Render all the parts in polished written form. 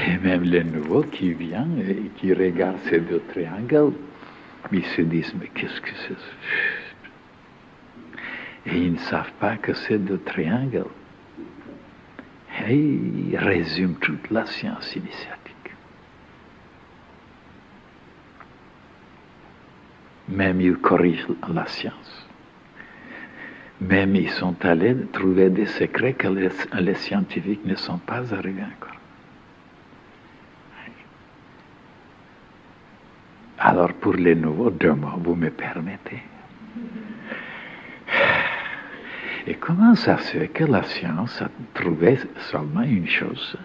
Et même les nouveaux qui viennent et qui regardent ces deux triangles, ils se disent, mais qu'est-ce que c'est? Et ils ne savent pas que c'est deux triangles. Et ils résument toute la science initiatique. Même ils corrigent la science. Même ils sont allés trouver des secrets que les scientifiques ne sont pas arrivés encore. Alors pour les nouveaux, 2 mots, vous me permettez. Et comment ça se fait que la science a trouvé seulement une chose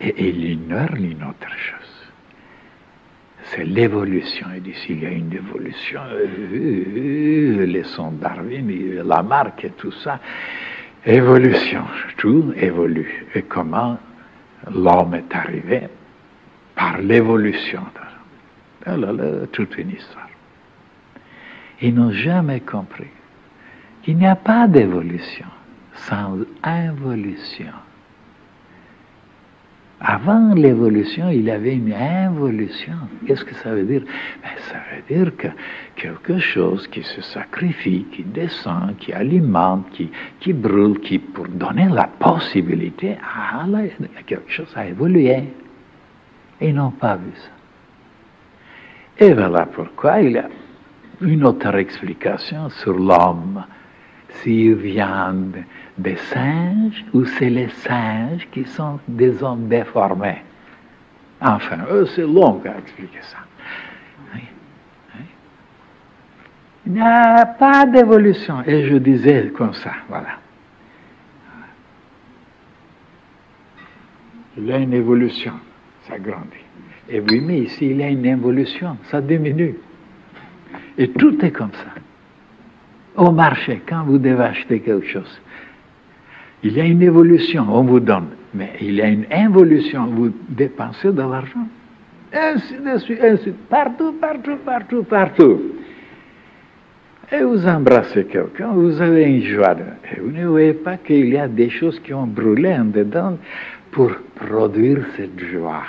et elle ignore une autre chose? C'est l'évolution. Il dit, s'il y a une évolution, les sons Darwin, Lamarck et tout ça, évolution, tout évolue. Et comment l'homme est arrivé? Par l'évolution. Alors là, toute une histoire. Ils n'ont jamais compris qu'il n'y a pas d'évolution sans involution. Avant l'évolution, il y avait une involution. Qu'est-ce que ça veut dire? Ça veut dire que quelque chose qui se sacrifie, qui descend, qui alimente, qui brûle, qui pour donner la possibilité à quelque chose à évoluer. Ils n'ont pas vu ça. Et voilà pourquoi il y a une autre explication sur l'homme. S'il vient des singes ou c'est les singes qui sont des hommes déformés. Enfin, c'est long à expliquer ça. Oui. Oui. Il n'y a pas d'évolution. Et je disais comme ça, voilà. Il y a une évolution, ça grandit. Et oui, mais ici, il y a une évolution, ça diminue. Et tout est comme ça. Au marché, quand vous devez acheter quelque chose, il y a une évolution, on vous donne. Mais il y a une involution, vous dépensez de l'argent. Ainsi de suite, partout, partout, partout, partout. Et vous embrassez quelqu'un, vous avez une joie. Et vous ne voyez pas qu'il y a des choses qui ont brûlé en dedans pour produire cette joie.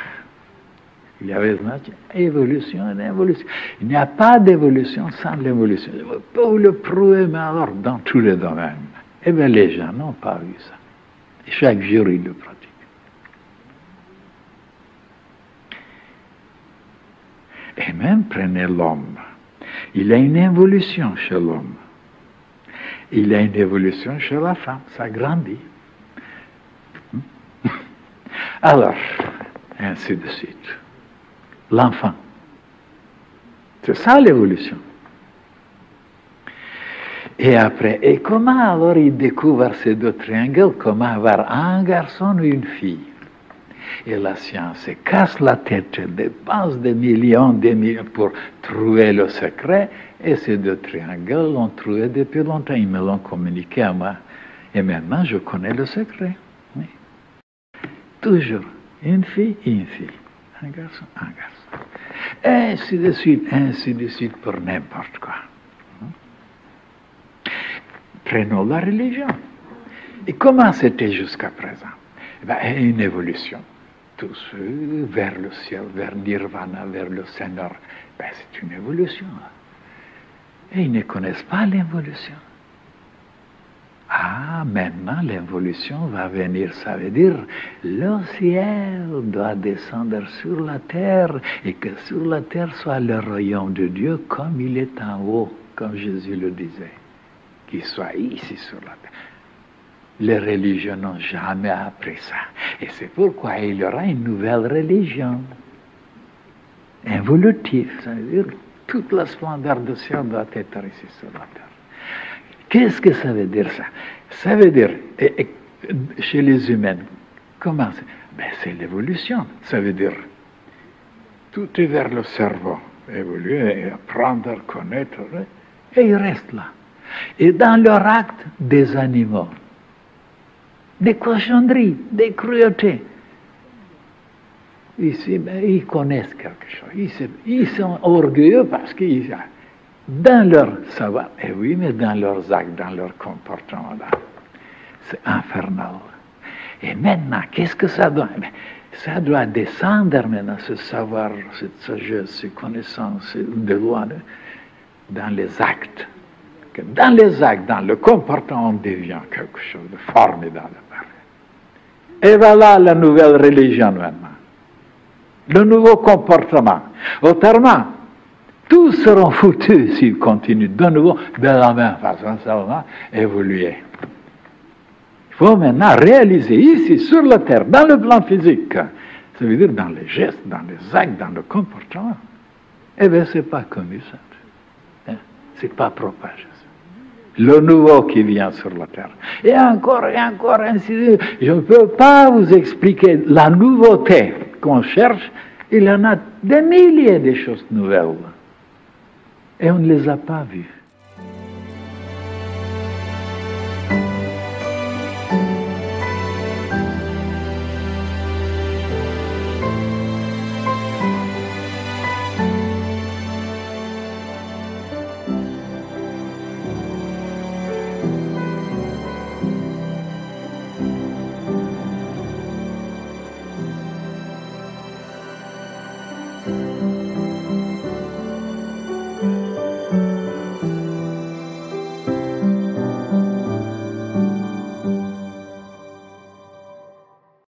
Il y avait une évolution et évolution. Il n'y a pas d'évolution sans l'évolution. Pour le prouver, mais alors dans tous les domaines. Eh bien, les gens n'ont pas vu ça. Et chaque jour, ils le pratiquent. Et même prenez l'homme. Il y a une évolution chez l'homme. Il y a une évolution chez la femme. Ça grandit. Alors, ainsi de suite. L'enfant. C'est ça l'évolution. Et après, et comment alors il découvre ces deux triangles? Comment avoir un garçon ou une fille? Et la science casse la tête, dépense des millions pour trouver le secret. Et ces deux triangles l'ont trouvé depuis longtemps. Ils me l'ont communiqué à moi. Et maintenant, je connais le secret. Oui. Toujours, une fille et une fille. Un garçon, un garçon. Ainsi de suite pour n'importe quoi. Prenons la religion. Et comment c'était jusqu'à présent? Une évolution. Tous vers le ciel, vers Nirvana, vers le Seigneur. C'est une évolution. Et ils ne connaissent pas l'évolution. Ah, maintenant l'évolution va venir, ça veut dire le ciel doit descendre sur la terre et que sur la terre soit le royaume de Dieu comme il est en haut, comme Jésus le disait, qu'il soit ici sur la terre. Les religions n'ont jamais appris ça. Et c'est pourquoi il y aura une nouvelle religion. Involutive, ça veut dire toute la splendeur du ciel doit être ici sur la terre. Qu'est-ce que ça veut dire ça? Ça veut dire, chez les humains, comment c'est? C'est l'évolution. Ça veut dire, tout est vers le cerveau. Évoluer, apprendre, connaître, et il reste là. Et dans leur acte, des animaux, des cochonneries, des cruautés. Ici, ils connaissent quelque chose. Ils sont orgueilleux parce qu'ils dans leur savoir, et oui, mais dans leurs actes, dans leur comportement là. C'est infernal. Et maintenant, qu'est-ce que ça doit? Ça doit descendre maintenant, ce savoir, cette sagesse, ces connaissances, ces lois, dans les actes. Dans les actes, dans le comportement, on devient quelque chose de formidable. Et voilà la nouvelle religion maintenant. Le nouveau comportement. Autrement, tous seront foutus s'ils continuent de nouveau de la même façon. Ça va évoluer. Il faut maintenant réaliser ici, sur la terre, dans le plan physique, ça veut dire dans les gestes, dans les actes, dans le comportement. Eh bien, ce n'est pas comme ça. Ce n'est pas propagé. Le nouveau qui vient sur la terre. Et encore, ainsi de suite. Je ne peux pas vous expliquer la nouveauté qu'on cherche. Il y en a des milliers de choses nouvelles. Et on ne les a pas vues.